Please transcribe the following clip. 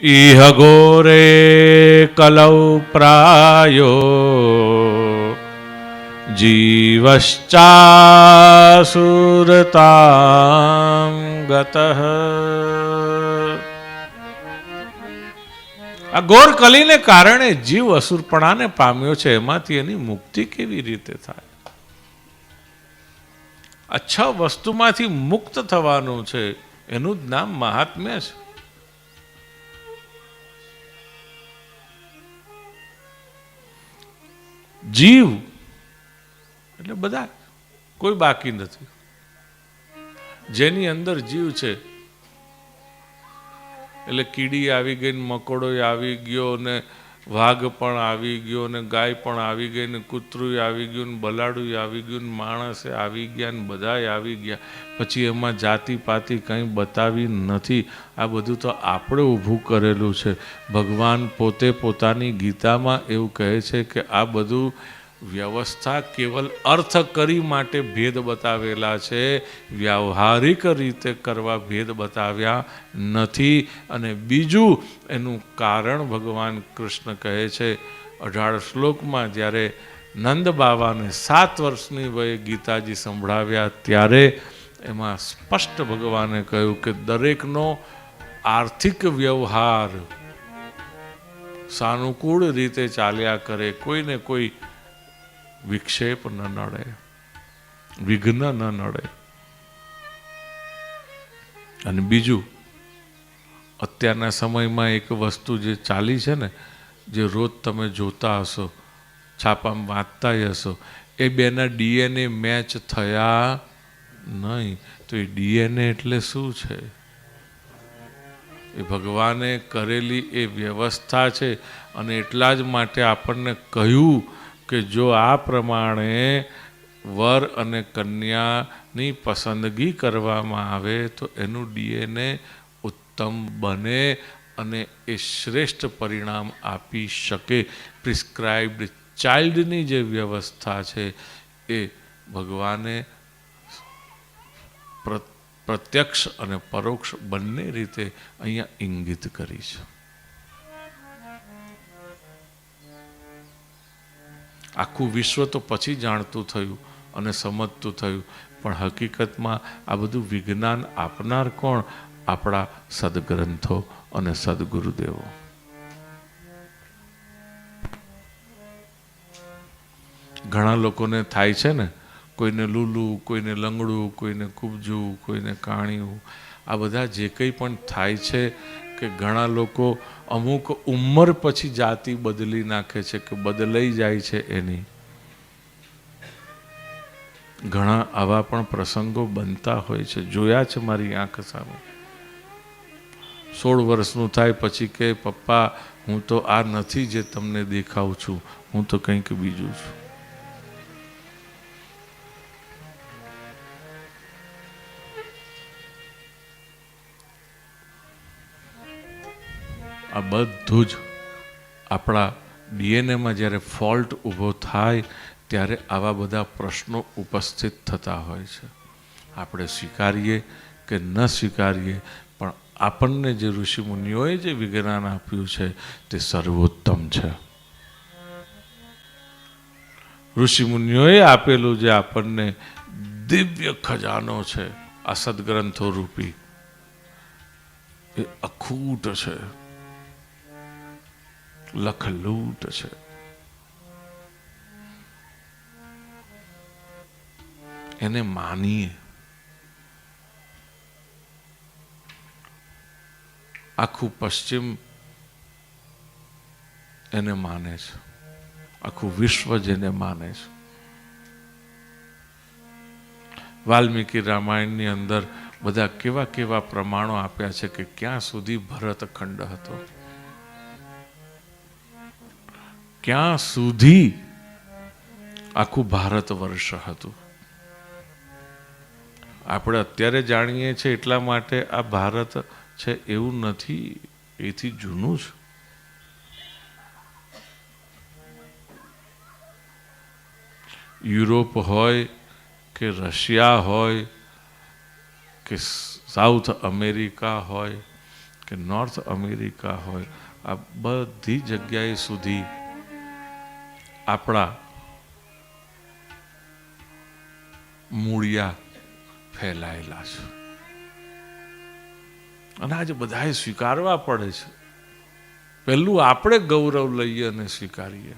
ઇહ ઘોરે કલૌ પ્રાયો જીવશ્ચાસુરતાં ગતઃ. આ ઘોર કલીને કારણે જીવ અસુરપણાને પામ્યો છે. એમાંથી એની મુક્તિ કેવી રીતે થાય? આ 6 વસ્તુમાંથી મુક્ત થવાનું છે. એનું જ નામ મહાત્મ્ય છે. જીવ એટલે બધા, કોઈ બાકી નથી. જેની અંદર જીવ છે એટલે કીડી આવી ગઈ, મકોડો આવી ગયો, ને વાઘ પણ આવી ગયો, ને ગાય પણ આવી ગઈ, ને કૂતરું આવી ગયું, ને બલાડું આવી ગયું, ને માણસે આવી ગયા, ને બધાય આવી ગયા. પછી એમાં જાતિ પાતિ કંઈ બતાવી નથી. આ બધું તો આપણે ઊભું કરેલું છે. ભગવાન પોતે પોતાની ગીતામાં એવું કહે છે કે આ બધું વ્યવસ્થા કેવલ અર્થ કરી માટે ભેદ બતાવેલા છે. વ્યવહારિક રીતે કરવા ભેદ બતાવ્યા નથી. અને બીજું એનું કારણ ભગવાન કૃષ્ણ કહે છે 18 શ્લોકમાં, જ્યારે નંદ બાવાને 7 વર્ષની વયે ગીતાજી સંભળાવ્યા ત્યારે એમાં સ્પષ્ટ ભગવાને કહ્યું કે દરેકનો આર્થિક વ્યવહાર સાનુકૂળ રીતે ચાલ્યા કરે, કોઈને કોઈ વિક્ષેપ ન નડે, વિઘ્ન ન નડે. અને બીજું, અત્યારના સમયમાં એક વસ્તુ જે ચાલી છે ને, જે રોજ તમે જોતા હશો, છાપામાં વાંચતા હશો, એ બેના ડીએનએ મેચ થયા નહીં. તો એ ડીએનએ એટલે શું છે? એ ભગવાને કરેલી એ વ્યવસ્થા છે. અને એટલા જ માટે આપણને કહ્યું કે જો આ પ્રમાણે વર અને કન્યાની પસંદગી કરવામાં આવે તો એનું ડીએનએ ઉત્તમ બને અને એ શ્રેષ્ઠ પરિણામ આપી શકે. પ્રિસ્ક્રાઇબ્ડ ચાઇલ્ડની જે વ્યવસ્થા છે એ ભગવાને પ્રત્યક્ષ અને પરોક્ષ બંને રીતે અહીંયા ઇંગિત કરી છે. આખું વિશ્વ તો પછી જાણતું થયું અને સમજતું થયું, પણ હકીકતમાં આ બધું વિજ્ઞાન આપનાર કોણ? આપણા સદગ્રંથો અને સદગુરુદેવો. ઘણા લોકોને થાય છે ને, કોઈને લૂલું, કોઈને લંગડું, કોઈને કુબજું, કોઈને કાણિયું. આ બધા જે કંઈ પણ થાય છે કે ઘણા લોકો અમુક ઉંમર પછી જાતિ બદલી નાખે છે કે બદલાઈ જાય છે એની. ઘણા આવા પણ પ્રસંગો બનતા હોય છે, જોયા છે મારી આંખ સામે. 16 વર્ષનું થાય પછી કે પપ્પા હું તો આ નથી જે તમને દેખાઉં છું, હું તો કંઈક બીજું છું. આ બધું જ આપણા ડીએનએમાં જ્યારે ફોલ્ટ ઊભો થાય ત્યારે આવા બધા પ્રશ્નો ઉપસ્થિત થતા હોય છે. આપણે સ્વીકારીએ કે ન સ્વીકારીએ, પણ આપણને જે ઋષિમુનિઓએ જે વિજ્ઞાન આપ્યું છે તે સર્વોત્તમ છે. ઋષિમુનિઓએ આપેલું જે આપણને દિવ્ય ખજાનો છે આ સદગ્રંથો રૂપી, એ અખૂટ છે, લખલૂટ છે. એને માનીએ. આખું પશ્ચિમ એને માને છે, આખું વિશ્વ જેને માને છે. વાલ્મીકી રામાયણની અંદર બધા કેવા કેવા પ્રમાણો આપ્યા છે કે ક્યાં સુધી ભરતખંડ હતો, ક્યાં સુધી આખું ભારત વર્ષ હતું. આપણે અત્યારે જાણીએ છીએ એટલા માટે આ ભારત છે એવું નથી, એથી જૂનું છે. યુરોપ હોય કે રશિયા હોય કે સાઉથ અમેરિકા હોય કે નોર્થ અમેરિકા હોય, આ બધી જગ્યાએ સુધી આપણા મૂળિયા ફેલાયેલા છે અને આજે બધાએ સ્વીકારવા પડે છે. પહેલું આપણે ગૌરવ લઈએ અને સ્વીકારીએ.